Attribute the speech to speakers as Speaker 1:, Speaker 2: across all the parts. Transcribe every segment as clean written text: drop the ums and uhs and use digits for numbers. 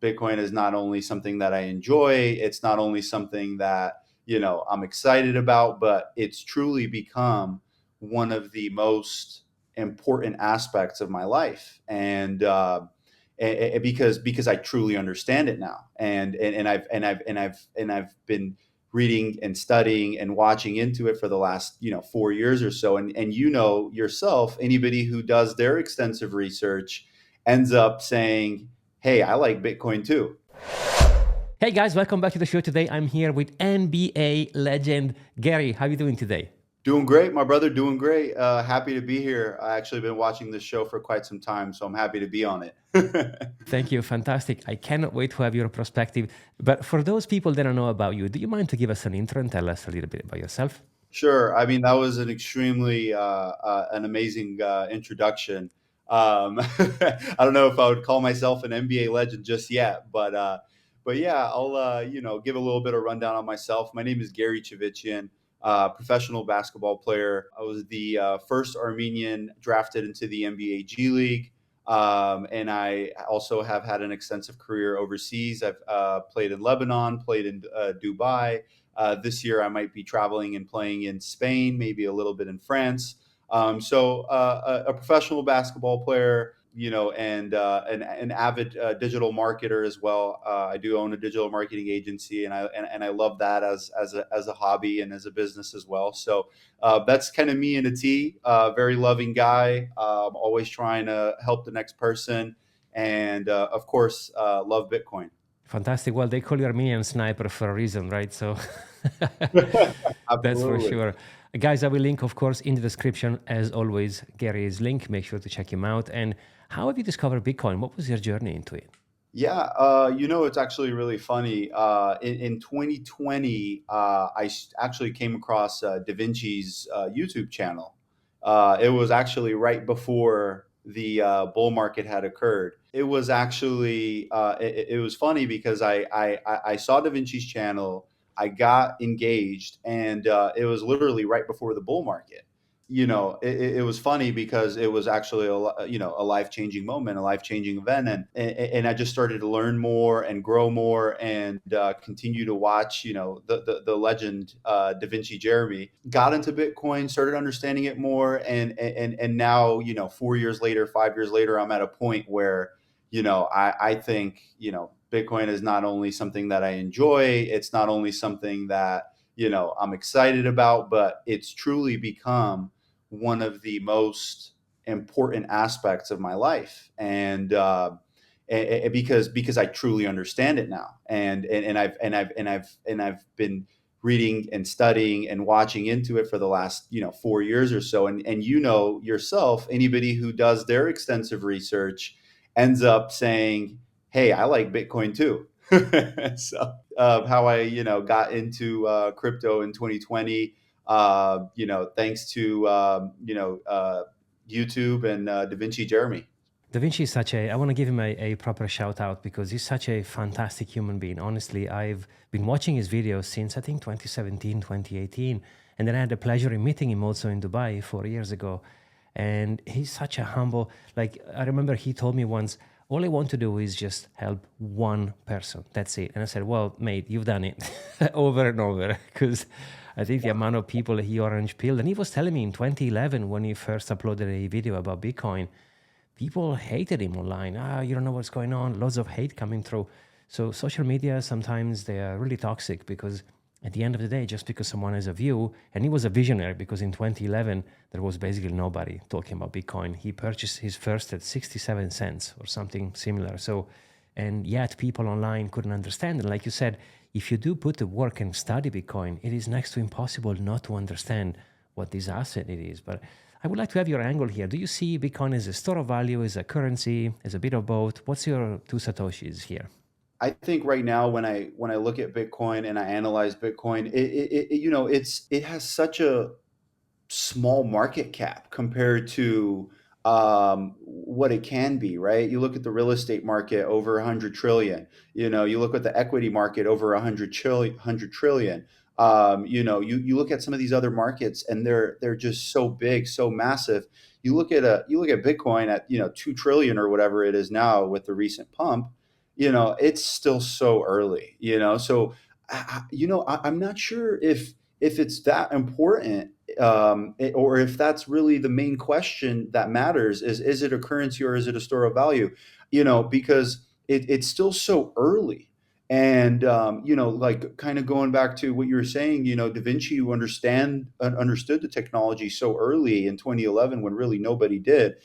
Speaker 1: Bitcoin is not only something that I enjoy, it's not only something that, I'm excited about, but it's truly become one of the most important aspects of my life. And because I truly understand it now, and I've been reading and studying and watching into it for the last 4 years or so, and yourself, anybody who does their extensive research ends up saying, hey, I like Bitcoin too.
Speaker 2: Hey guys, welcome back to the show. Today I'm here with NBA legend Gary. How are you doing today?
Speaker 1: Doing great, my brother, doing great. Happy to be here. I actually been watching this show for quite some time, so I'm happy to be on it.
Speaker 2: Thank you. Fantastic. I cannot wait to have your perspective. But for those people that don't know about you, do you mind to give us an intro and tell us a little bit about yourself?
Speaker 1: Sure. I mean, that was an extremely an amazing introduction. I don't know if I would call myself an NBA legend just yet, but yeah, I'll give a little bit of rundown on myself. My name is Gary Chivichyan, professional basketball player. I was the first Armenian drafted into the NBA G League. And I also have had an extensive career overseas. I've played in Lebanon, played in Dubai. This year, I might be traveling and playing in Spain, maybe a little bit in France. So a professional basketball player, and an avid digital marketer as well. I do own a digital marketing agency, and I love that as a hobby and as a business as well. So that's kind of me in a T. Very loving guy, always trying to help the next person, and of course, love Bitcoin.
Speaker 2: Fantastic. Well, they call you Armenian sniper for a reason, right? So that's for
Speaker 1: Absolutely.
Speaker 2: sure. Guys, I will link, of course, in the description, as always, Gary's link. Make sure to check him out. And how have you discovered Bitcoin? What was your journey into it?
Speaker 1: Yeah, it's actually really funny. In 2020, actually came across Da Vinci's YouTube channel. It was actually right before the bull market had occurred. It was actually it was funny because I saw Da Vinci's channel. I got engaged, and it was literally right before the bull market. It was funny because it was actually a life-changing moment, a life-changing event, and I just started to learn more and grow more, and continue to watch the legend Da Vinci Jeremy. Got into Bitcoin, started understanding it more, and now 4 years later, 5 years later, I'm at a point where I think Bitcoin is not only something that I enjoy, it's not only something that I'm excited about, but it's truly become one of the most important aspects of my life. And because I truly understand it now, and I've been reading and studying and watching into it for the last 4 years or so, and yourself, anybody who does their extensive research ends up saying, hey, I like Bitcoin too. So how I got into crypto in 2020, thanks to YouTube and Da Vinci Jeremy.
Speaker 2: Da Vinci is I want to give him a proper shout out because he's such a fantastic human being. Honestly, I've been watching his videos since I think 2017, 2018. And then I had the pleasure in meeting him also in Dubai 4 years ago. And he's such a humble, like I remember he told me once, all I want to do is just help one person. That's it. And I said, well, mate, you've done it over and over because I think the amount of people he orange pilled. And he was telling me in 2011 when he first uploaded a video about Bitcoin, people hated him online. You don't know what's going on. Lots of hate coming through. So social media, sometimes they are really toxic because at the end of the day, just because someone has a view, and he was a visionary because in 2011, there was basically nobody talking about Bitcoin. He purchased his first at 67 cents or something similar. So, and yet people online couldn't understand. And like you said, if you do put the work and study Bitcoin, it is next to impossible not to understand what this asset it is. But I would like to have your angle here. Do you see Bitcoin as a store of value, as a currency, as a bit of both? What's your two satoshis here?
Speaker 1: I think right now when I look at Bitcoin and I analyze Bitcoin, it has such a small market cap compared to what it can be, right? You look at the real estate market over 100 trillion. You look at the equity market over 100 trillion. You look at some of these other markets, and they're just so big, so massive. You look at Bitcoin at 2 trillion or whatever it is now with the recent pump. it's still so early, so I'm not sure if it's that important, or if that's really the main question that matters, is it a currency or is it a store of value, because it's still so early. And like kind of going back to what you were saying, Da Vinci, who understood the technology so early in 2011 when really nobody did.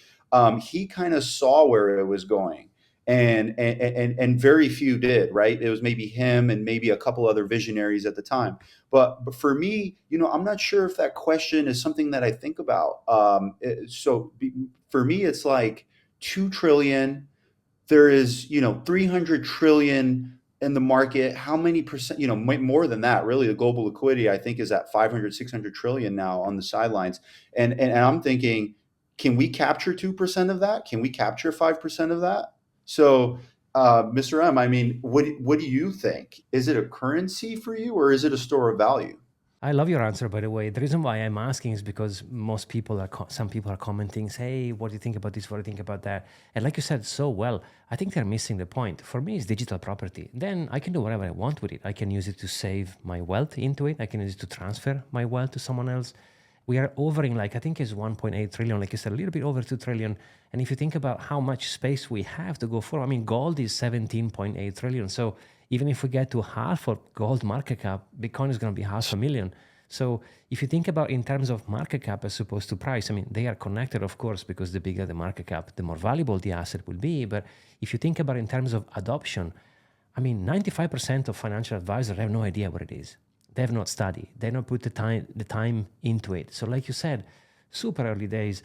Speaker 1: He kind of saw where it was going, and very few did, right? It was maybe him and maybe a couple other visionaries at the time. But for me, I'm not sure if that question is something that I think about. For me, it's like 2 trillion. There is 300 trillion in the market. How many percent, more than that, really? The global liquidity, I think, is at 500, 600 trillion now on the sidelines. And I'm thinking, can we capture 2% of that? Can we capture 5% of that? So Mr. M, I mean, what do you think? Is it a currency for you, or is it a store of value?
Speaker 2: I love your answer, by the way. The reason why I'm asking is because most people some people are commenting, say, hey, what do you think about this? What do you think about that? And like you said so well, I think they're missing the point. For me, it's digital property. Then I can do whatever I want with it. I can use it to save my wealth into it. I can use it to transfer my wealth to someone else. We are overing, like, I think it's 1.8 trillion, like you said, a little bit over 2 trillion. And if you think about how much space we have to go for, I mean, gold is 17.8 trillion. So even if we get to half of gold market cap, Bitcoin is going to be 500,000. So if you think about in terms of market cap as opposed to price, I mean, they are connected, of course, because the bigger the market cap, the more valuable the asset will be. But if you think about in terms of adoption, I mean, 95% of financial advisors have no idea what it is. They have not studied. They have not put the time into it. So like you said, super early days.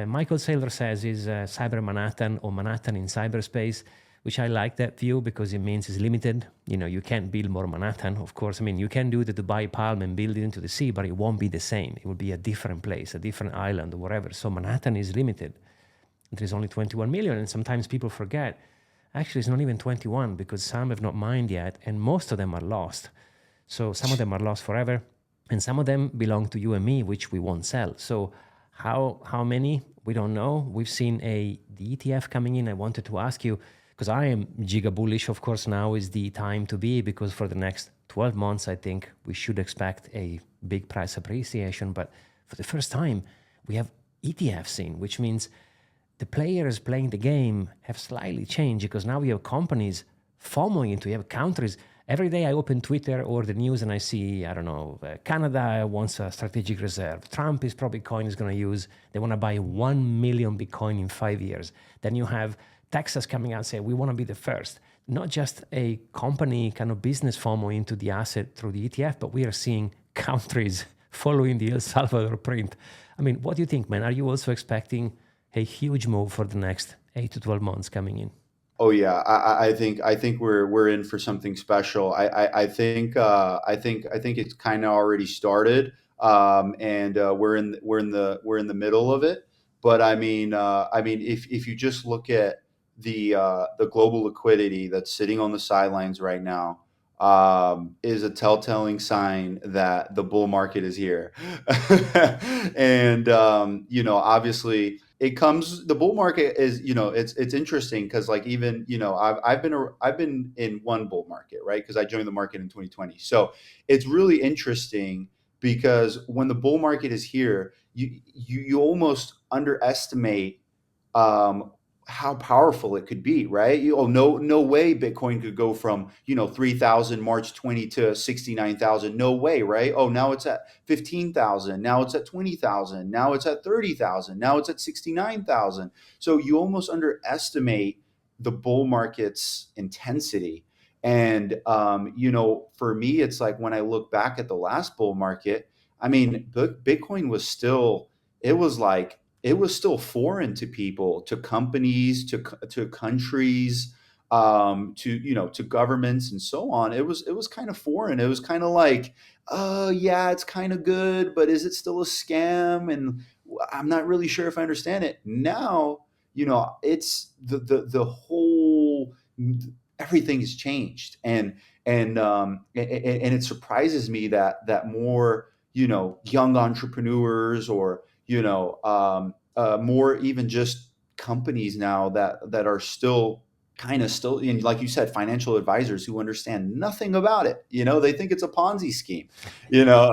Speaker 2: Michael Saylor says is cyber Manhattan, or Manhattan in cyberspace, which I like that view because it means it's limited. You can't build more Manhattan, of course. I mean, you can do the Dubai Palm and build it into the sea, but it won't be the same. It will be a different place, a different island, or whatever. So Manhattan is limited. There is only 21 million, and sometimes people forget. Actually, it's not even 21 because some have not mined yet, and most of them are lost. So some of them are lost forever, and some of them belong to you and me, which we won't sell. So how many? We don't know. We've seen the ETF coming in. I wanted to ask you, because I am giga bullish, of course, now is the time to be, because for the next 12 months, I think we should expect a big price appreciation. But for the first time, we have ETFs in, which means the players playing the game have slightly changed, because now we have companies FOMOing into, you have countries. Every day I open Twitter or the news and I see, I don't know, Canada wants a strategic reserve. Trump is probably Bitcoin is going to use, they want to buy 1 million Bitcoin in 5 years. Then you have Texas coming out and say, we want to be the first. Not just a company kind of business FOMO into the asset through the ETF, but we are seeing countries following the El Salvador print. I mean, what do you think, man? Are you also expecting a huge move for the next 8 to 12 months coming in?
Speaker 1: Oh yeah, I think we're in for something special. I think it's kind of already started, and we're in the middle of it. But I mean, if you just look at the global liquidity that's sitting on the sidelines right now, is a telltale sign that the bull market is here. And obviously it comes, the bull market is, it's interesting because, like, even I've been in one bull market, right? Because I joined the market in 2020. So it's really interesting because when the bull market is here, you almost underestimate um, how powerful it could be, right? No way Bitcoin could go from 3,000 March 20 to 69,000. No way, right? Oh, now it's at 15,000. Now it's at 20,000. Now it's at 30,000. Now it's at 69,000. So you almost underestimate the bull market's intensity. And for me, it's like when I look back at the last bull market, I mean, Bitcoin was still, it was like it was still foreign to people, to companies, to countries, to governments and so on. It was kind of foreign. It was kind of like, oh yeah, it's kind of good, but is it still a scam? And I'm not really sure if I understand it. Now, it's the whole, everything has changed, and it surprises me that more young entrepreneurs, or more even just companies now that are still kind of still, and like you said, financial advisors who understand nothing about it. They think it's a Ponzi scheme, you know,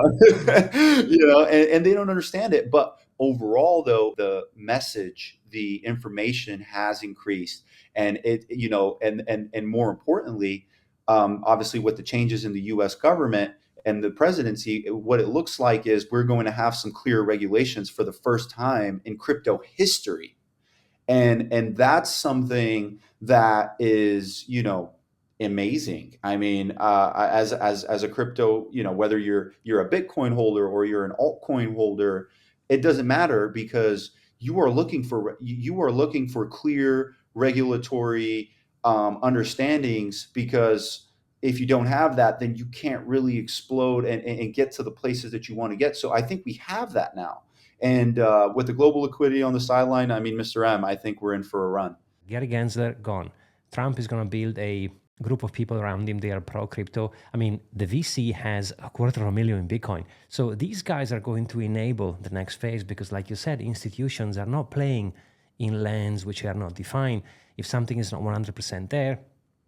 Speaker 1: and they don't understand it. But overall, though, the message, the information has increased, and and more importantly, obviously, with the changes in the U.S. government and the presidency, what it looks like is we're going to have some clear regulations for the first time in crypto history, and that's something that is amazing. I mean, as a crypto, whether you're a Bitcoin holder or you're an altcoin holder, it doesn't matter, because you are looking for clear regulatory understandings, because if you don't have that, then you can't really explode and get to the places that you want to get. So I think we have that now. And with the global liquidity on the sideline, I mean, Mr. M, I think we're in for a run.
Speaker 2: Gary Gensler gone. Trump is going to build a group of people around him. They are pro crypto. I mean, the VC has $250,000 in Bitcoin. So these guys are going to enable the next phase because, like you said, institutions are not playing in lands which are not defined. If something is not 100% there,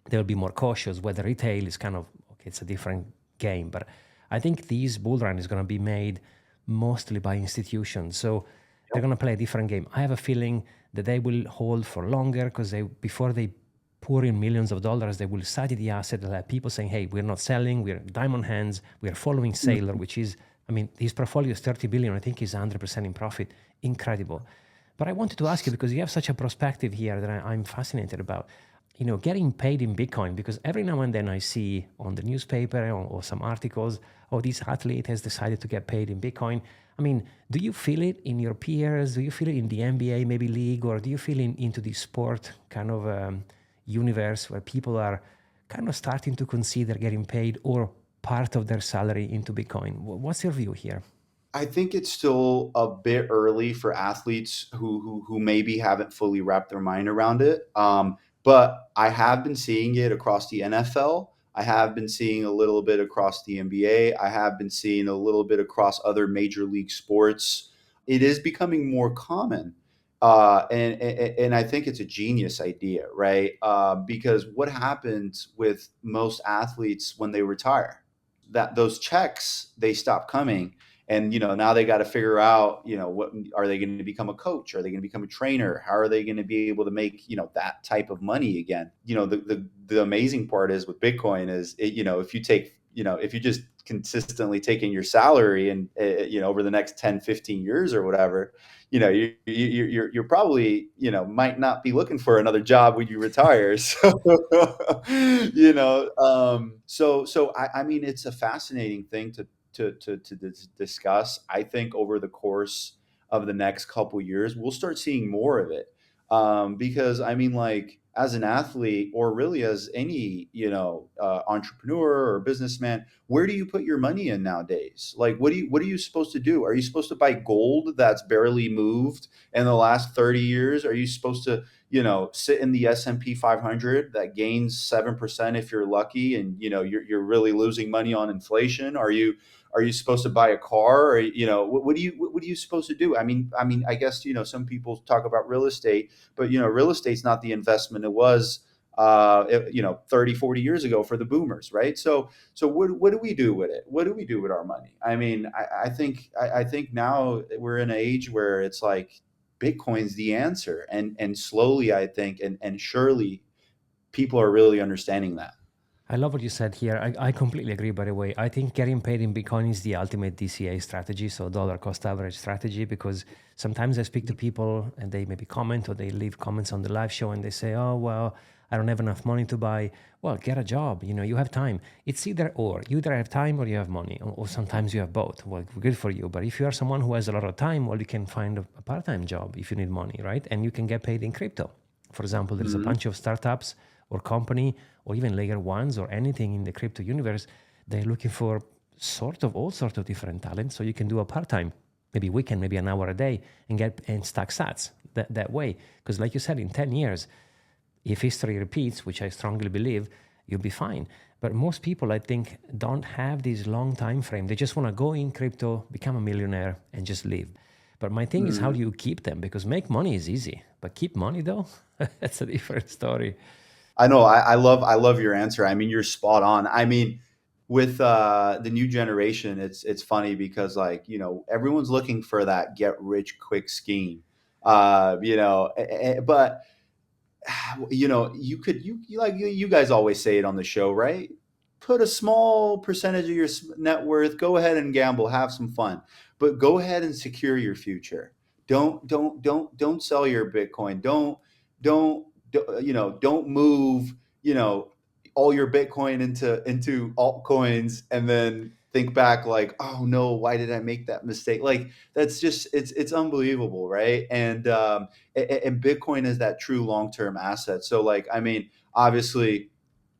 Speaker 2: they'll be more cautious. Whether retail is kind of, okay, it's a different game. But I think this bull run is going to be made mostly by institutions. So they're going to play a different game. I have a feeling that they will hold for longer because before they pour in millions of dollars, they will study the asset. They'll have people saying, hey, we're not selling, we're diamond hands, we're following Saylor, which is, I mean, his portfolio is 30 billion. I think he's 100% in profit. Incredible. But I wanted to ask you, because you have such a perspective here that I'm fascinated about, getting paid in Bitcoin, because every now and then I see on the newspaper or some articles, oh, this athlete has decided to get paid in Bitcoin. I mean, do you feel it in your peers? Do you feel it in the NBA, maybe league, or do you feel into the sport kind of universe where people are kind of starting to consider getting paid or part of their salary into Bitcoin? What's your view here?
Speaker 1: I think it's still a bit early for athletes who maybe haven't fully wrapped their mind around it. But I have been seeing it across the NFL. I have been seeing a little bit across the NBA. I have been seeing a little bit across other major league sports. It is becoming more common. And I think it's a genius idea, right? Because what happens with most athletes when they retire? That those checks, they stop coming, and now they got to figure out, what are they going to become? A coach? Are they going to become a trainer? How are they going to be able to make that type of money again? The amazing part is with Bitcoin is if you take if you just consistently taking your salary and over the next 10-15 years or whatever, you're probably might not be looking for another job when you retire. So I mean, it's a fascinating thing to discuss. I think over the course of the next couple years, we'll start seeing more of it. Because I mean, like, as an athlete, or really as any entrepreneur or businessman, where do you put your money in nowadays? Like, what are you supposed to do? Are you supposed to buy gold that's barely moved in the last 30 years? Are you supposed to sit in the S&P 500 that gains 7% if you're lucky, and you're really losing money on inflation? Are you supposed to buy a car? Or what are you supposed to do? I mean, I guess some people talk about real estate, but real estate's not the investment it was 30, 40 years ago for the boomers, right? So what do we do with it? What do we do with our money? I mean, I think now we're in an age where it's like Bitcoin's the answer, and slowly, I think, and surely, people are really understanding that.
Speaker 2: I love what you said here. I completely agree, by the way. I think getting paid in Bitcoin is the ultimate DCA strategy, so dollar cost average strategy, because sometimes I speak to people and they maybe comment or they leave comments on the live show and they say, oh, well, I don't have enough money to buy. Well, get a job. You have time. It's either or. You either have time or you have money, or sometimes you have both. Well, good for you. But if you are someone who has a lot of time, well, you can find a part-time job if you need money, right? And you can get paid in crypto. For example, there's a bunch of startups or company or even layer ones or anything in the crypto universe. They're looking for all sorts of different talents. So you can do a part-time, maybe weekend, maybe an hour a day, and stack sats that way. Because like you said, in 10 years, if history repeats, which I strongly believe, you'll be fine. But most people, I think, don't have this long time frame. They just want to go in crypto, become a millionaire, and just live. But my thing is, how do you keep them? Because make money is easy, but keep money, though, that's a different story.
Speaker 1: I know. I love your answer. I mean, you're spot on. I mean, with the new generation, it's funny because like everyone's looking for that get rich quick scheme. But you guys always say it on the show, right? Put a small percentage of your net worth, go ahead and gamble, have some fun, but go ahead and secure your future. Don't sell your Bitcoin. Don't move, you know, all your Bitcoin into altcoins and then think back like, oh no, why did I make that mistake? Like that's just it's unbelievable, right? And Bitcoin is that true long term asset. So, like, I mean, obviously,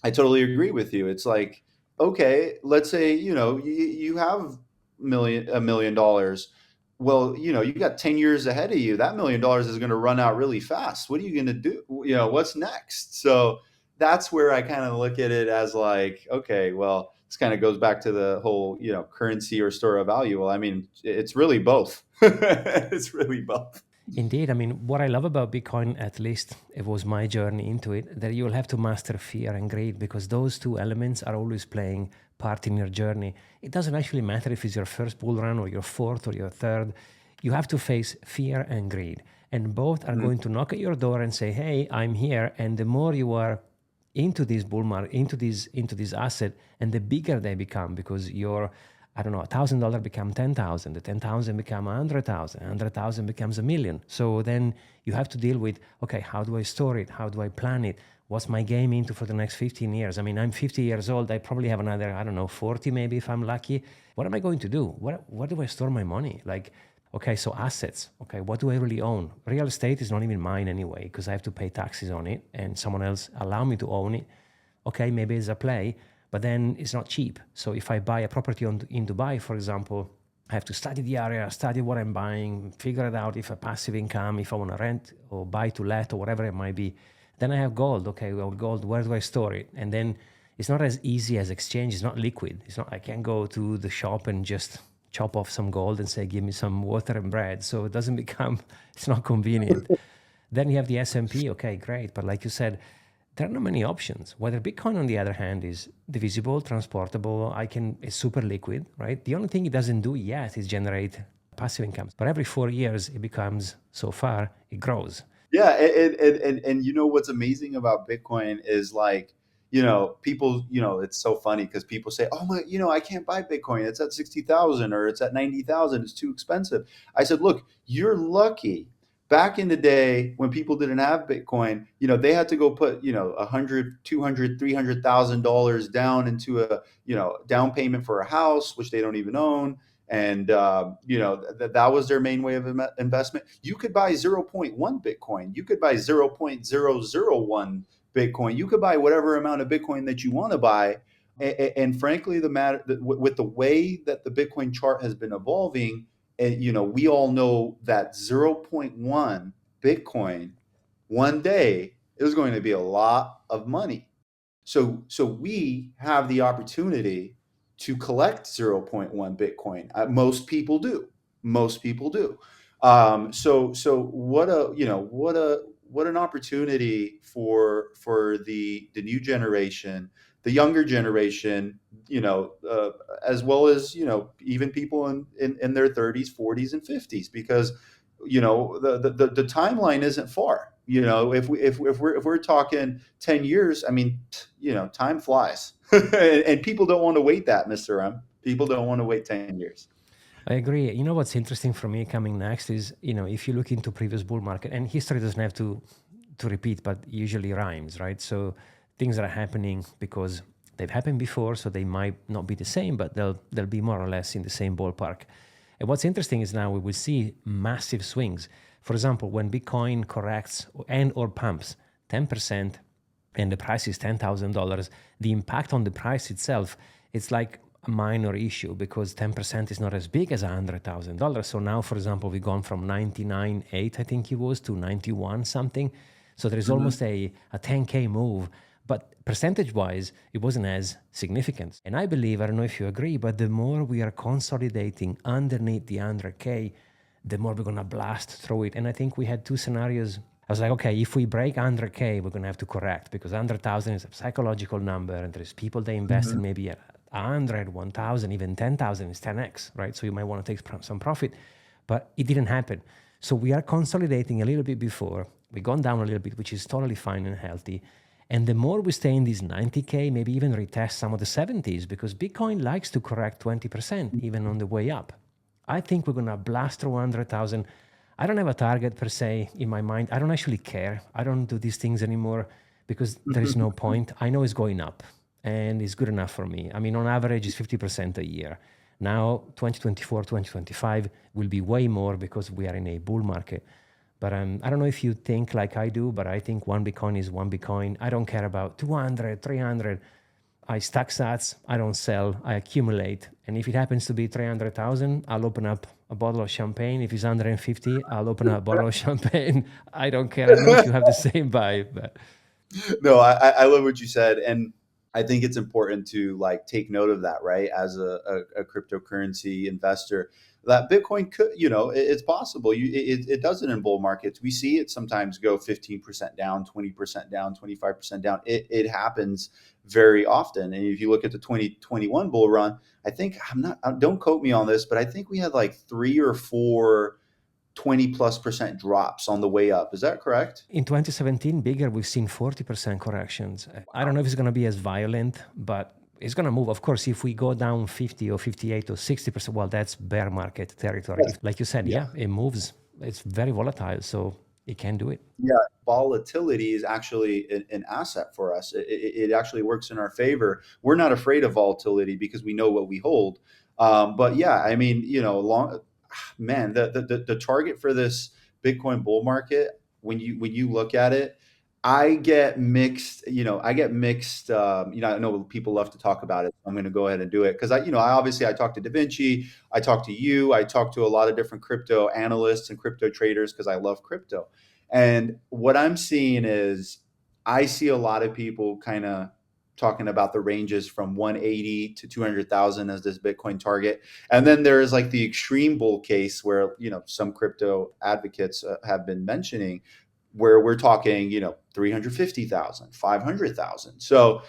Speaker 1: I totally agree with you. It's like, okay, let's say you have $1 million. Well, you got 10 years ahead of you. That $1 million is going to run out really fast. What are you going to do? What's next? So that's where I kind of look at it as like, okay, well, this kind of goes back to the whole currency or store of value. Well, I mean, it's really both. It's really both.
Speaker 2: Indeed. I mean, what I love about Bitcoin, at least it was my journey into it, that you'll have to master fear and greed because those two elements are always playing part in your journey. It doesn't actually matter if it's your first bull run or your fourth or your third. You have to face fear and greed. And both are going to knock at your door and say, hey, I'm here. And the more you are into this bull market, into this asset, and the bigger they become because you're, I don't know, $1,000 become 10,000, the 10,000 become 100,000, 100,000 becomes 1,000,000. So then you have to deal with, okay, how do I store it? How do I plan it? What's my game into for the next 15 years? I mean, I'm 50 years old. I probably have another, I don't know, 40 maybe if I'm lucky. What am I going to do? What do I store my money? Like, okay, so assets. Okay, what do I really own? Real estate is not even mine anyway because I have to pay taxes on it and someone else allow me to own it. Okay, maybe it's a play, but then it's not cheap. So if I buy a property in Dubai, for example, I have to study the area, study what I'm buying, figure it out if a passive income, if I want to rent or buy to let or whatever it might be. Then I have gold. Okay, well, gold, where do I store it? And then it's not as easy as exchange. It's not liquid. It's not, I can't go to the shop and just chop off some gold and say, give me some water and bread. So it doesn't become, it's not convenient. Then you have the S&P. Okay, great. But like you said, there are not many options. Whether Bitcoin, on the other hand, is divisible, transportable, it's super liquid, right? The only thing it doesn't do yet is generate passive income. But every 4 years, it becomes, so far, it grows.
Speaker 1: Yeah, and what's amazing about Bitcoin is like, people, it's so funny because people say, oh my, I can't buy Bitcoin. It's at 60,000 or it's at 90,000. It's too expensive. I said, look, you're lucky. Back in the day when people didn't have Bitcoin, they had to go put, 100, 200, $300,000 down into a, down payment for a house, which they don't even own. And that was their main way of investment. You could buy zero point 0.1 Bitcoin. You could buy 0.001 Bitcoin. You could buy whatever amount of Bitcoin that you want to buy. And frankly, the matter with the way that the Bitcoin chart has been evolving, and we all know that zero point 0.1 Bitcoin one day is going to be a lot of money. So we have the opportunity to collect zero point 0.1 Bitcoin. Most people do. Most people do. So what an opportunity for the new generation, the younger generation, as well as even people in their 30s, 40s, and 50s, because the timeline isn't far. If we're talking 10 years, I mean, time flies. And people don't want to wait that, Mr. M. People don't want to wait 10 years.
Speaker 2: I agree. You know what's interesting for me coming next is, if you look into previous bull market, and history doesn't have to repeat, but usually rhymes, right? So things are happening because they've happened before, so they might not be the same, but they'll be more or less in the same ballpark. And what's interesting is now we will see massive swings. For example, when Bitcoin corrects and or pumps 10% and the price is $10,000, the impact on the price itself, it's like a minor issue because 10% is not as big as $100,000. So now, for example, we've gone from 99.8, I think it was, to 91 something. So there is almost a 10K move, but percentage-wise, it wasn't as significant. And I believe, I don't know if you agree, but the more we are consolidating underneath the 100K, the more we're going to blast through it. And I think we had two scenarios I was like, okay, if we break 100K, we're going to have to correct, because 100,000 is a psychological number, and there's people they invest in maybe at 100, 1,000, even 10,000 is 10x, right? So you might want to take some profit, but it didn't happen. So we are consolidating a little bit before. We've gone down a little bit, which is totally fine and healthy. And the more we stay in these 90K, maybe even retest some of the 70s, because Bitcoin likes to correct 20% even on the way up. I think we're going to blast through 100,000. I don't have a target per se in my mind. I don't actually care. I don't do these things anymore because there is no point. I know it's going up and it's good enough for me. I mean, on average, it's 50% a year. Now, 2024, 2025 will be way more because we are in a bull market. But I don't know if you think like I do, but I think one Bitcoin is one Bitcoin. I don't care about 200, 300. I stack sats, I don't sell, I accumulate. And if it happens to be 300,000, I'll open up a bottle of champagne. If it's 150, I'll open up a bottle of champagne. I don't care. I don't know if you have the same vibe. But
Speaker 1: No, I love what you said. And I think it's important to like take note of that, right? As a cryptocurrency investor, that Bitcoin could, it's possible. It does it in bull markets. We see it sometimes go 15% down, 20% down, 25% down. It happens very often. And if you look at the 2021 bull run, I think don't quote me on this, but I think we had like 3 or 4 20+% drops on the way up. Is that correct?
Speaker 2: in 2017, bigger, we've seen 40% corrections. I don't know if it's going to be as violent, but it's going to move. Of course, if we go down 50 or 58 or 60%, well, that's bear market territory. Like you said, yeah, it moves. It's very volatile, so it can do it.
Speaker 1: Yeah, volatility is actually an asset for us. It actually works in our favor. We're not afraid of volatility because we know what we hold. But yeah, I mean, the target for this Bitcoin bull market, when you look at it, I get mixed. I know people love to talk about it. I'm going to go ahead and do it because I talk to Da Vinci, I talk to you, I talk to a lot of different crypto analysts and crypto traders because I love crypto. And what I'm seeing is I see a lot of people kind of talking about the ranges from 180 to 200,000 as this Bitcoin target. And then there is like the extreme bull case where, some crypto advocates have been mentioning where we're talking, 350,000, 500,000. So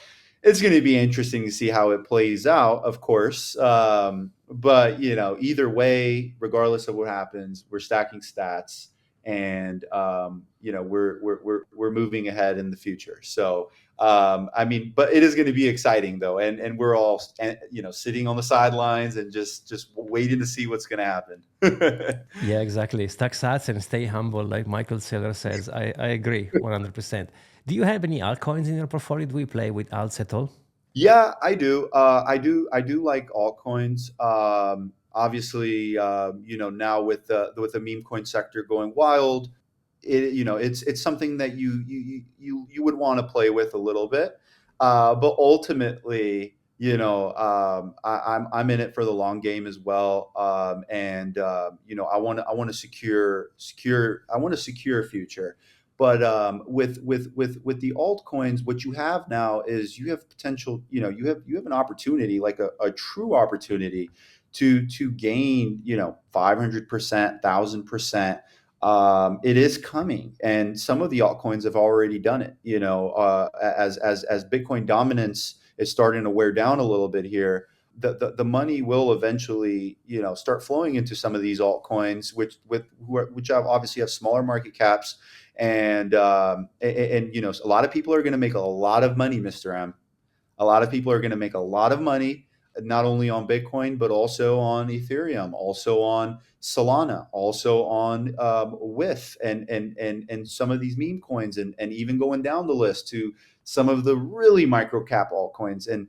Speaker 1: it's going to be interesting to see how it plays out, of course. But, either way, regardless of what happens, we're stacking stats and, we're moving ahead in the future. So, but it is going to be exciting though. And we're all, sitting on the sidelines and just waiting to see what's going to happen.
Speaker 2: Yeah, exactly. Stack sats and stay humble, like Michael Saylor says. I agree 100%. Do you have any altcoins in your portfolio? Do we play with alts at all?
Speaker 1: Yeah, I do. I do like altcoins. Obviously, now with the meme coin sector going wild, it's something that you would want to play with a little bit. But ultimately, I'm in it for the long game as well. And I want to secure a future. But with the altcoins, what you have now is you have potential. You have an opportunity, like a true opportunity, to gain 500%, 1,000%. It is coming, and some of the altcoins have already done it. As Bitcoin dominance is starting to wear down a little bit here, the money will eventually start flowing into some of these altcoins, which obviously have smaller market caps, and a lot of people are going to make a lot of money, Mr. M. A lot of people are going to make a lot of money, not only on Bitcoin, but also on Ethereum, also on Solana, also on WIF and some of these meme coins, and even going down the list to some of the really micro cap altcoins. And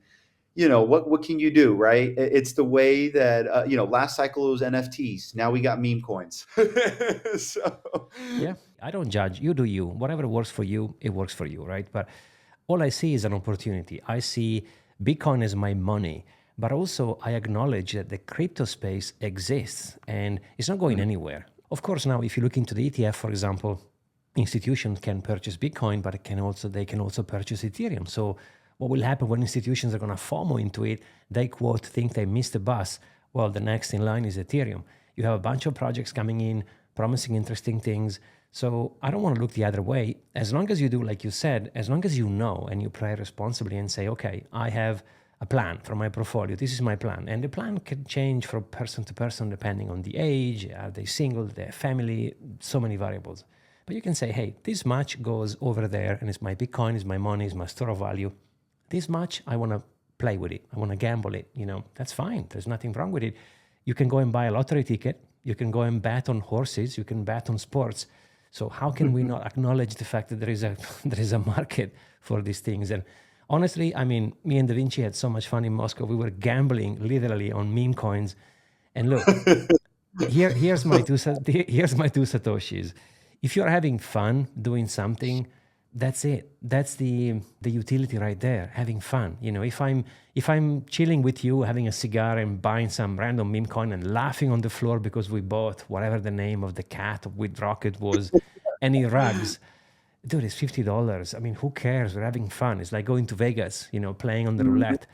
Speaker 1: what can you do, right? It's the way that last cycle it was NFTs. Now we got meme coins. So
Speaker 2: Yeah, I don't judge. You do you. Whatever works for you, it works for you, right? But all I see is an opportunity. I see Bitcoin as my money, but also I acknowledge that the crypto space exists and it's not going anywhere. Of course, now if you look into the ETF, for example, institutions can purchase Bitcoin, but they can also purchase Ethereum. So what will happen when institutions are going to FOMO into it? They quote think they missed the bus. Well, the next in line is Ethereum. You have a bunch of projects coming in, promising interesting things. So I don't want to look the other way. As long as you do, like you said, as long as you know and you play responsibly and say, okay, I have a plan for my portfolio. This is my plan. And the plan can change from person to person depending on the age, are they single, their family, so many variables. But you can say, hey, this much goes over there and it's my Bitcoin, it's my money, it's my store of value. This much, I want to play with it. I want to gamble it. That's fine. There's nothing wrong with it. You can go and buy a lottery ticket. You can go and bet on horses. You can bet on sports. So how can we not acknowledge the fact that there is a market for these things? And honestly, I mean, me and Da Vinci had so much fun in Moscow. We were gambling literally on meme coins. And look, here's my two satoshis. If you're having fun doing something, that's it. That's the utility right there. Having fun. If I'm chilling with you, having a cigar and buying some random meme coin and laughing on the floor because we bought whatever the name of the cat with rocket was, any rugs. Dude, it's $50. I mean, who cares? We're having fun. It's like going to Vegas, playing on the roulette.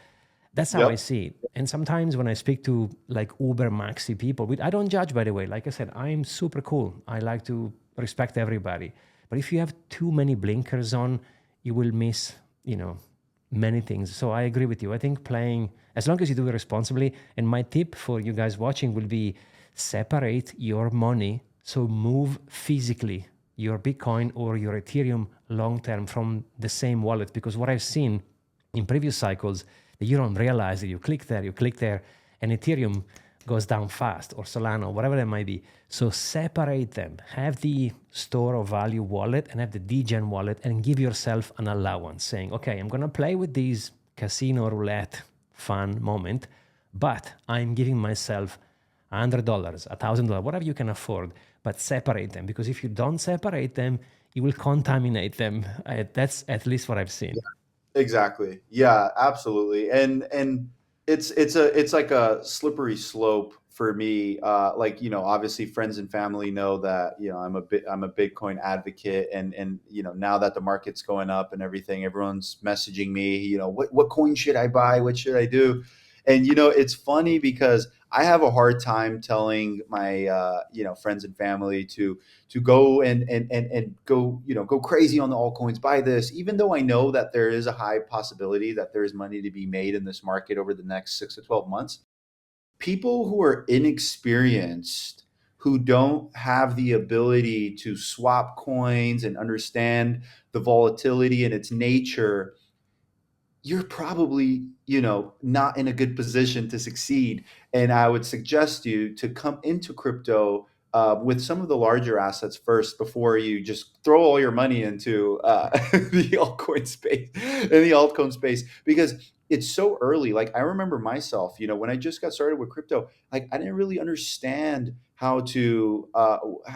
Speaker 2: That's how I see it. And sometimes when I speak to like uber maxi people, I don't judge, by the way. Like I said, I'm super cool. I like to respect everybody. But if you have too many blinkers on, you will miss, many things. So I agree with you. I think playing, as long as you do it responsibly, and my tip for you guys watching will be separate your money. So move physically your Bitcoin or your Ethereum long-term from the same wallet. Because what I've seen in previous cycles, that you don't realize that you click there, and Ethereum goes down fast, or Solana, or whatever it might be. So separate them. Have the store of value wallet and have the degen wallet, and give yourself an allowance saying, okay, I'm going to play with these casino roulette fun moment, but I'm giving myself $100, $1,000, whatever you can afford, but separate them. Because if you don't separate them, you will contaminate them. That's at least what I've seen.
Speaker 1: Exactly. Yeah, absolutely. And it's like a slippery slope for me. Obviously friends and family know that, I'm a Bitcoin advocate, and now that the market's going up and everything, everyone's messaging me, what coin should I buy? What should I do? And it's funny because I have a hard time telling my friends and family to go and go go crazy on the altcoins, buy this, even though I know that there is a high possibility that there is money to be made in this market over the next 6 to 12 months. People who are inexperienced, who don't have the ability to swap coins and understand the volatility and its nature, you're probably, not in a good position to succeed. And I would suggest you to come into crypto with some of the larger assets first before you just throw all your money into the altcoin space, because it's so early. Like I remember myself, when I just got started with crypto, like I didn't really understand how to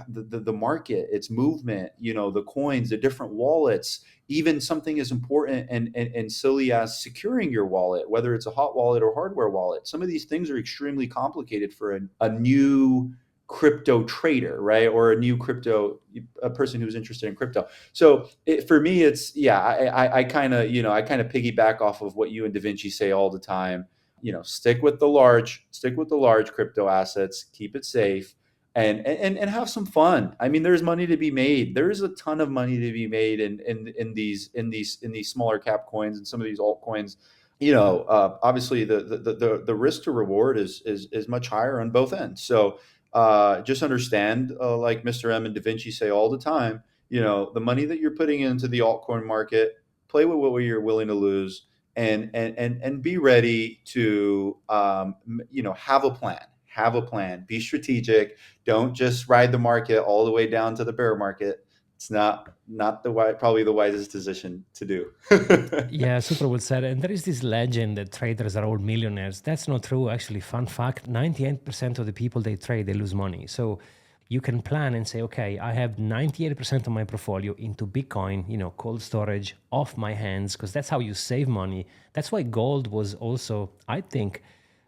Speaker 1: the market, its movement, the coins, the different wallets, even something as important and silly as securing your wallet, whether it's a hot wallet or hardware wallet. Some of these things are extremely complicated for a new crypto trader, right? Or a person who's interested in crypto. So for me, it's, I kind of, I kind of piggyback off of what you and Da Vinci say all the time. Stick with the large crypto assets, keep it safe, and have some fun. I mean, there's money to be made. There is a ton of money to be made in these smaller cap coins and some of these altcoins. Obviously the risk to reward is much higher on both ends. So just understand, like Mr. M and Da Vinci say all the time, the money that you're putting into the altcoin market, play with what you're willing to lose, and be ready to have a plan. Have a plan. Be strategic. Don't just ride the market all the way down to the bear market. It's not probably the wisest decision to do.
Speaker 2: Yeah, super well said. And there is this legend that traders are all millionaires. That's not true, actually. Fun fact, 98% of the people they trade, they lose money. So you can plan and say, okay, I have 98% of my portfolio into Bitcoin, cold storage off my hands, because that's how you save money. That's why gold was also, I think,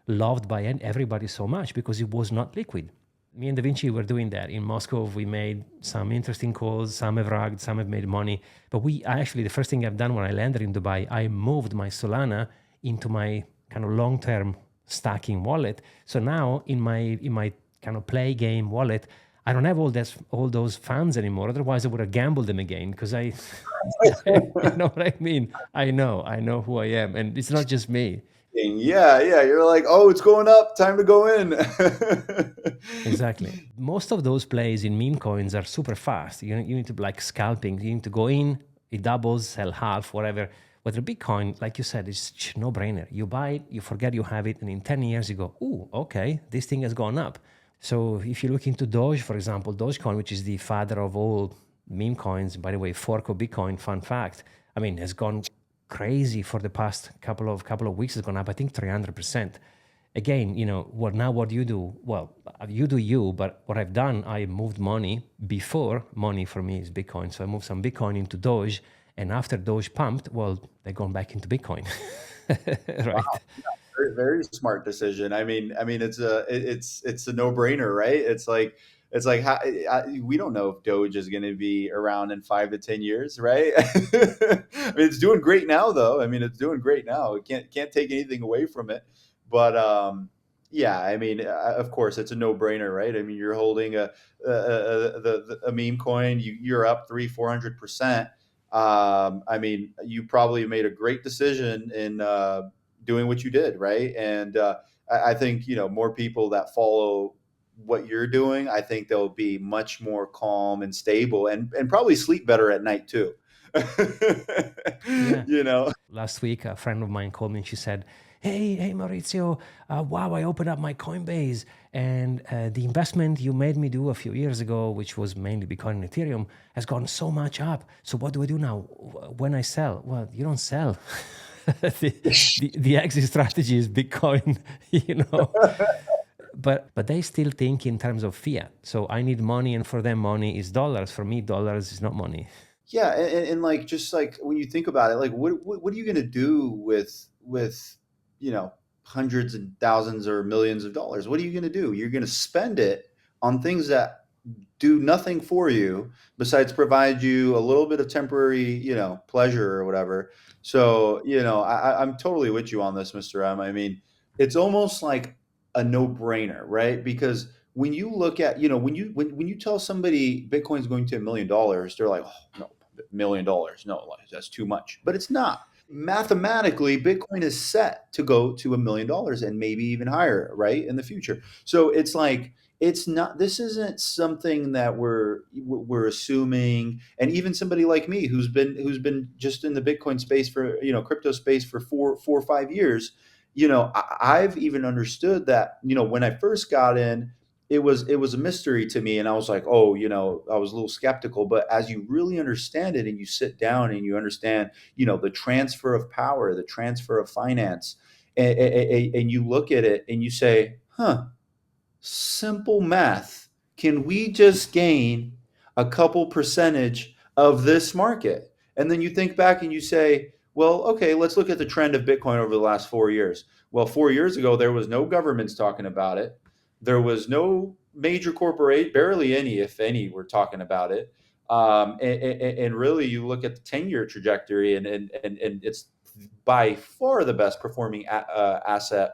Speaker 2: loved by everybody so much, because it was not liquid. Me and Da Vinci were doing that in Moscow. We made some interesting calls. Some have rugged, some have made money. But the first thing I've done when I landed in Dubai, I moved my Solana into my kind of long-term stacking wallet. So now in my kind of play game wallet, I don't have all those funds anymore. Otherwise, I would have gambled them again because you know what I mean. I know who I am, and it's not just me.
Speaker 1: Yeah, yeah. You're like, oh, it's going up. Time to go in.
Speaker 2: Exactly. Most of those plays in meme coins are super fast. You need to like scalping. You need to go in, it doubles, sell half, whatever. With the Bitcoin, like you said, it's no brainer. You buy it, you forget you have it, and in 10 years you go, ooh, okay, this thing has gone up. So if you look into Doge, for example, Dogecoin, which is the father of all meme coins, by the way, fork of Bitcoin, fun fact. I mean, has gone crazy for the past couple of weeks. It's gone up, I think, 300%. Again, what do you do? Well, you do you, but what I've done, I moved money before. Money for me is Bitcoin. So I moved some Bitcoin into Doge, and after Doge pumped, well, they're going back into Bitcoin.
Speaker 1: Wow,
Speaker 2: Right?
Speaker 1: very, very smart decision. I mean, it's a no brainer, right? It's like we don't know if Doge is going to be around in 5 to 10 years, right? I mean, it's doing great now, though. I mean, it's doing great now. It can't take anything away from it. But yeah, I mean, of course, it's a no brainer, right? I mean, you're holding a meme coin. You're up 300-400%. I mean, you probably made a great decision in doing what you did, right? And I think more people that follow what you're doing, I think they'll be much more calm and stable, and probably sleep better at night too.
Speaker 2: Yeah.
Speaker 1: you know.
Speaker 2: Last week, a friend of mine called me and she said, hey, Maurizio, wow, I opened up my Coinbase and the investment you made me do a few years ago, which was mainly Bitcoin and Ethereum, has gone so much up. So what do I do now when I sell? Well, you don't sell. The exit strategy is Bitcoin, you know. But they still think in terms of fiat. So I need money, and for them, money is dollars. For me, dollars is not money.
Speaker 1: Yeah, and like, just like when you think about it, like what are you going to do with hundreds and thousands or millions of dollars? What are you going to do? You're going to spend it on things that do nothing for you besides provide you a little bit of temporary, pleasure or whatever. So, I'm totally with you on this, Mr. M. I mean, it's almost like a no-brainer, right? Because when you look at, when you tell somebody Bitcoin's going to $1 million, they're like, oh, no, $1 million, no, like, that's too much. But it's not. Mathematically, Bitcoin is set to go to $1 million and maybe even higher, right, in the future. So it's like, it's not, this isn't something that we're assuming. And even somebody like me who's been just in the Bitcoin space for, crypto space for 4 or 5 years, I've even understood that, when I first got in, it was a mystery to me, and I was like, oh, I was a little skeptical. But as you really understand it and you sit down and you understand, the transfer of power, the transfer of finance, and you look at it and you say, huh, simple math. Can we just gain a couple percentage of this market? And then you think back and you say, well, okay, let's look at the trend of Bitcoin over the last 4 years. Well, 4 years ago, there was no governments talking about it. There was no major corporate, barely any, if any, were talking about it. And really, you look at the 10-year trajectory, and it's by far the best performing asset,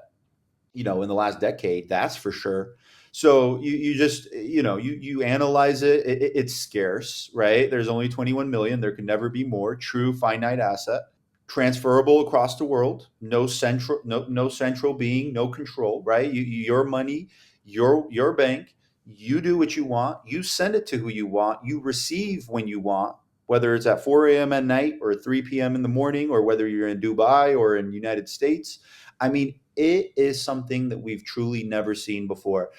Speaker 1: in the last decade, that's for sure. So you just, you analyze it, it's scarce, right? There's only 21 million. There can never be more. True finite asset, transferable across the world. No central being, no control, right? Your money, your bank. You do what you want. You send it to who you want. You receive when you want, whether it's at 4 a.m. at night or 3 p.m. in the morning, or whether you're in Dubai or in the United States. I mean, it is something that we've truly never seen before.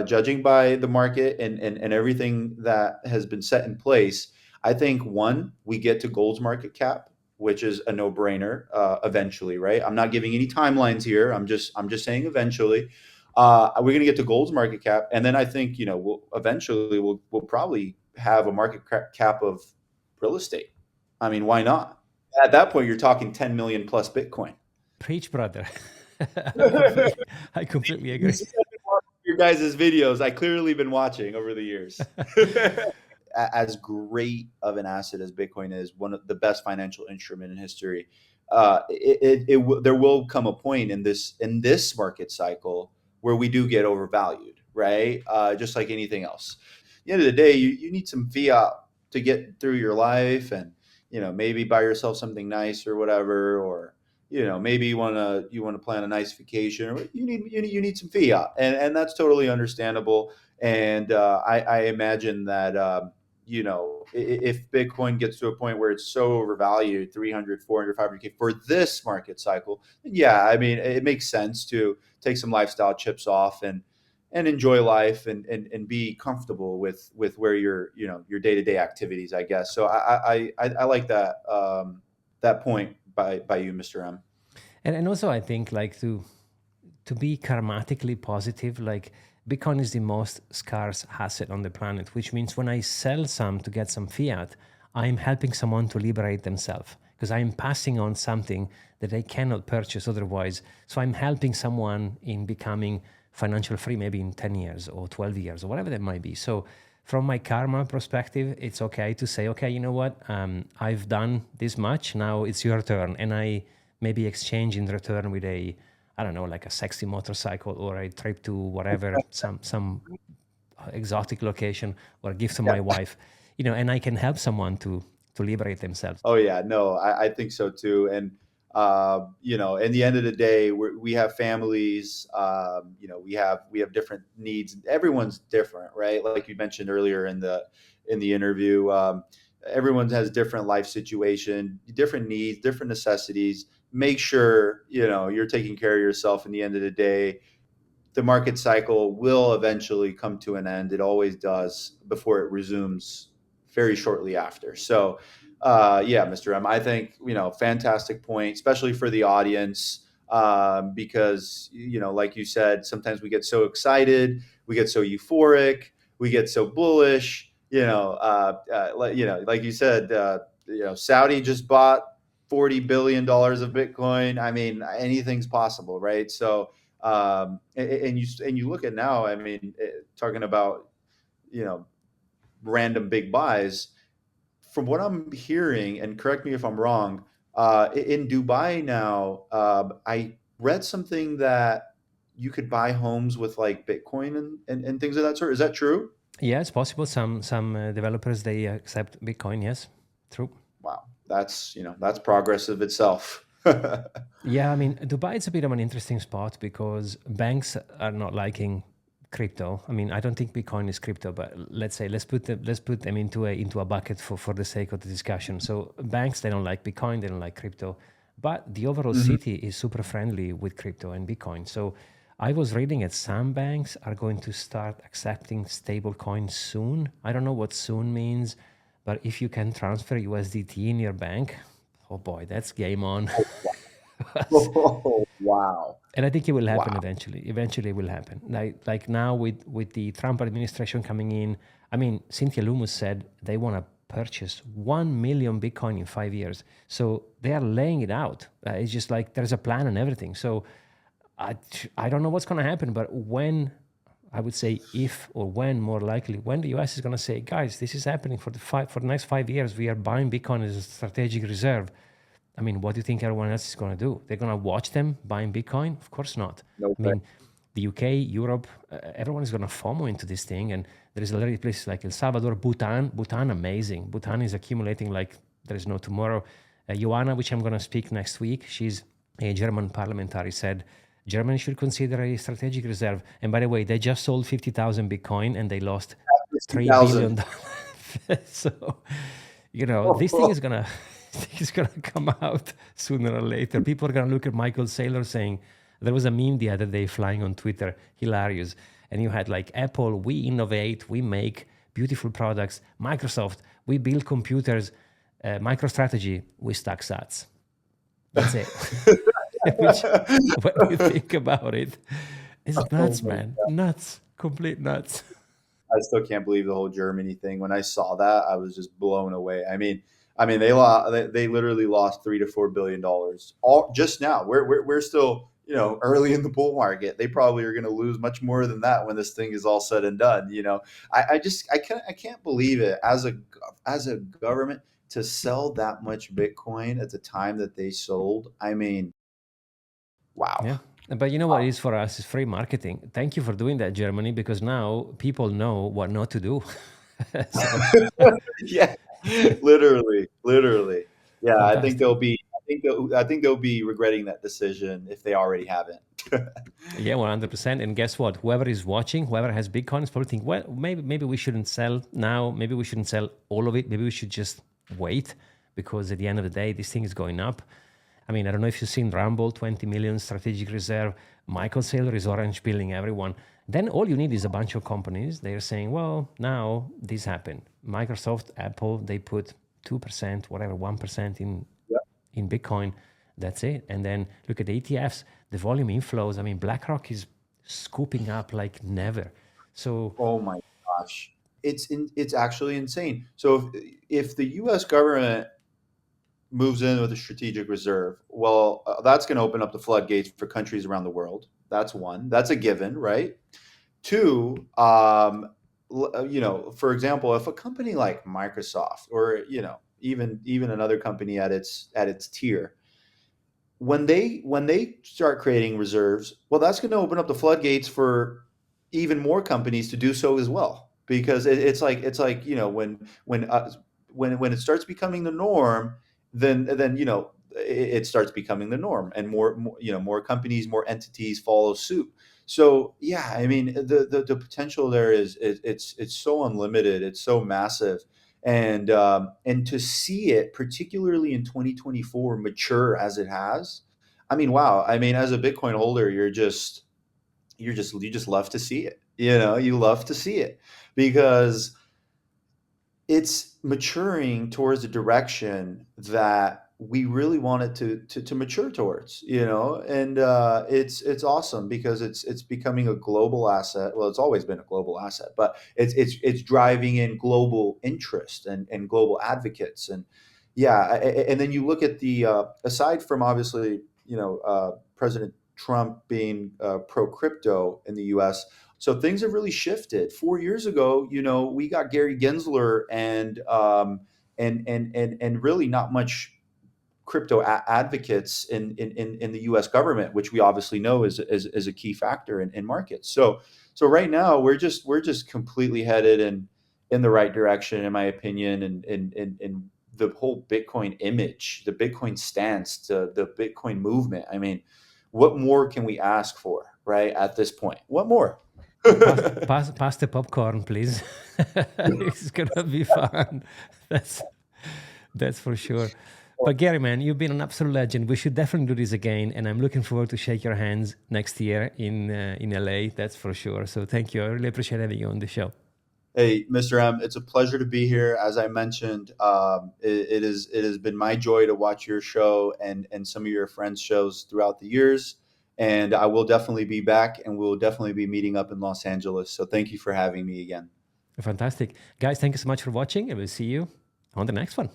Speaker 1: Judging by the market and everything that has been set in place, I think, one, we get to gold's market cap, which is a no-brainer eventually, right? I'm not giving any timelines here. I'm just saying eventually. We're going to get to gold's market cap, and then I think, we'll probably have a market cap of real estate. I mean, why not? At that point, you're talking 10 million plus Bitcoin.
Speaker 2: Preach, brother. I completely, I completely
Speaker 1: You
Speaker 2: agree.
Speaker 1: see, I've been watching your guys' videos. I clearly been watching over the years. As great of an asset as Bitcoin is, one of the best financial instrument in history, there will come a point in this market cycle where we do get overvalued, right? Just like anything else. the end of the day, you need some fiat to get through your life, and maybe buy yourself something nice or whatever, or maybe you want to plan a nice vacation, or you need some fiat, and that's totally understandable. And I imagine that if Bitcoin gets to a point where it's so overvalued, 300, 400, 500K for this market cycle, then yeah, I mean, it makes sense to take some lifestyle chips off and enjoy life, and be comfortable with where your day-to-day activities, I guess. So I like that point by you, Mr. M.
Speaker 2: And also I think like to be karmatically positive, like Bitcoin is the most scarce asset on the planet, which means when I sell some to get some fiat, I'm helping someone to liberate themselves because I'm passing on something that they cannot purchase otherwise. So I'm helping someone in becoming financial free, maybe in 10 years or 12 years or whatever that might be. So from my karma perspective, it's okay to say, okay, you know what? I've done this much. Now it's your turn. And I maybe exchange in return with I don't know, like a sexy motorcycle or a trip to whatever, some exotic location or a gift to
Speaker 1: Yeah.
Speaker 2: my wife, and I can help someone to liberate themselves.
Speaker 1: Oh yeah, no, I think so too. And in the end of the day, we have families. We have different needs. Everyone's different, right? Like you mentioned earlier in the interview, everyone has different life situation, different needs, different necessities. Make sure you're taking care of yourself. In the end of the day, the market cycle will eventually come to an end. It always does before it resumes very shortly after. So, yeah, Mr. M, I think, fantastic point, especially for the audience, because, like you said, sometimes we get so excited, we get so euphoric, we get so bullish, like you said, Saudi just bought $40 billion of Bitcoin. I mean, anything's possible, right? So, and you look at now, I mean, talking about you know random big buys. From what I'm hearing, and correct me if I'm wrong, in Dubai now, I read something that you could buy homes with like Bitcoin and things of that sort. Is that true?
Speaker 2: Yeah, it's possible. Some developers they accept Bitcoin. Yes, true.
Speaker 1: Wow, that's progressive itself.
Speaker 2: Yeah, I mean, Dubai is a bit of an interesting spot because banks are not liking crypto. I mean, I don't think Bitcoin is crypto, but let's put them into a bucket for the sake of the discussion. So banks they don't like Bitcoin, they don't like crypto, but the overall
Speaker 1: Mhm.
Speaker 2: city is super friendly with crypto and Bitcoin. So I was reading that some banks are going to start accepting stable coins soon. I don't know what soon means, but if you can transfer USDT in your bank, oh boy, that's game on.
Speaker 1: Oh, wow,
Speaker 2: And I think it will happen
Speaker 1: wow.
Speaker 2: eventually. Eventually, it will happen. Like now with the Trump administration coming in. I mean, Cynthia Lummis said they want to purchase 1 million Bitcoin in 5 years. So they are laying it out. It's just like there's a plan and everything. So I I don't know what's going to happen, but when I would say if or when more likely when the US is going to say, guys, this is happening for the next 5 years. We are buying Bitcoin as a strategic reserve. I mean, what do you think everyone else is going to do? They're going to watch them buying Bitcoin? Of course not.
Speaker 1: No
Speaker 2: I
Speaker 1: way.
Speaker 2: mean, the UK, Europe, everyone is going to FOMO into this thing. And there is already places like El Salvador, Bhutan. Bhutan, amazing. Bhutan is accumulating like there is no tomorrow. Joanna, which I'm going to speak next week, she's a German parliamentary, said Germany should consider a strategic reserve. And by the way, they just sold 50,000 Bitcoin and they lost $3 billion.
Speaker 1: 60,000.
Speaker 2: So, this thing is gonna it's gonna come out sooner or later. People are gonna look at Michael Saylor saying there was a meme the other day flying on Twitter, hilarious. And you had like Apple, we innovate, we make beautiful products. Microsoft, we build computers. MicroStrategy, we stack sats. That's it. Which, when you think about it, is
Speaker 1: Oh
Speaker 2: nuts,
Speaker 1: my
Speaker 2: man. Nuts. Complete nuts.
Speaker 1: I still can't believe the whole Germany thing. When I saw that, I was just blown away. I mean, they literally lost $3 to $4 billion all just now. We're still early in the bull market. They probably are going to lose much more than that when this thing is all said and done. I can't believe it as a government to sell that much Bitcoin at the time that they sold. I mean, wow.
Speaker 2: Yeah. But you know what it is for us is free marketing. Thank you for doing that, Germany, because now people know what not to do. So
Speaker 1: Yeah, literally. Yeah,
Speaker 2: fantastic.
Speaker 1: I think they'll be regretting that decision if they already haven't.
Speaker 2: Yeah, 100%. And guess what? Whoever is watching, whoever has Bitcoin is probably thinking, well, maybe we shouldn't sell now. Maybe we shouldn't sell all of it. Maybe we should just wait because at the end of the day, this thing is going up. I mean, I don't know if you've seen Rumble, 20 million strategic reserve. Michael Saylor is orange pilling everyone. Then all you need is a bunch of companies. They're saying, well, now this happened. Microsoft, Apple, they put 2%, whatever, 1% in Bitcoin. That's it. And then look at the ETFs, the volume inflows. I mean, BlackRock is scooping up like never. So
Speaker 1: Oh my gosh, it's actually insane. So if the U.S. government moves in with a strategic reserve, well, that's going to open up the floodgates for countries around the world. That's one. That's a given, right? Two, for example, if a company like Microsoft or even another company at its tier, when they start creating reserves, well, that's going to open up the floodgates for even more companies to do so as well. Because it's like when it starts becoming the norm, then it starts becoming the norm, and more companies, more entities follow suit. So yeah, I mean the potential there it's so unlimited, it's so massive, and to see it, particularly in 2024, mature as it has, I mean, wow. I mean, as a Bitcoin holder, you just love to see it. You love to see it because it's maturing towards a direction that we really want it to mature towards, and it's awesome because it's becoming a global asset. Well, it's always been a global asset, but it's driving in global interest and global advocates. And yeah, and then you look at the aside from obviously President Trump being pro crypto in the U.S., so things have really shifted. 4 years ago, we got Gary Gensler and really not much crypto advocates in the U.S. government, which we obviously know is a key factor in markets. So right now we're just completely headed in the right direction, in my opinion, and the whole Bitcoin image, the Bitcoin stance, the Bitcoin movement. I mean, what more can we ask for, right? At this point, what more?
Speaker 2: pass the popcorn, please. It's gonna be fun. That's that's for sure. But Gary, man, you've been an absolute legend. We should definitely do this again, and I'm looking forward to shake your hands next year in LA. That's for sure. So thank you. I really appreciate having you on the show.
Speaker 1: Hey, Mr. M, it's a pleasure to be here. As I mentioned, it has been my joy to watch your show and some of your friends' shows throughout the years. And I will definitely be back, and we'll definitely be meeting up in Los Angeles. So thank you for having me again.
Speaker 2: Fantastic, guys. Thank you so much for watching, and we'll see you on the next one.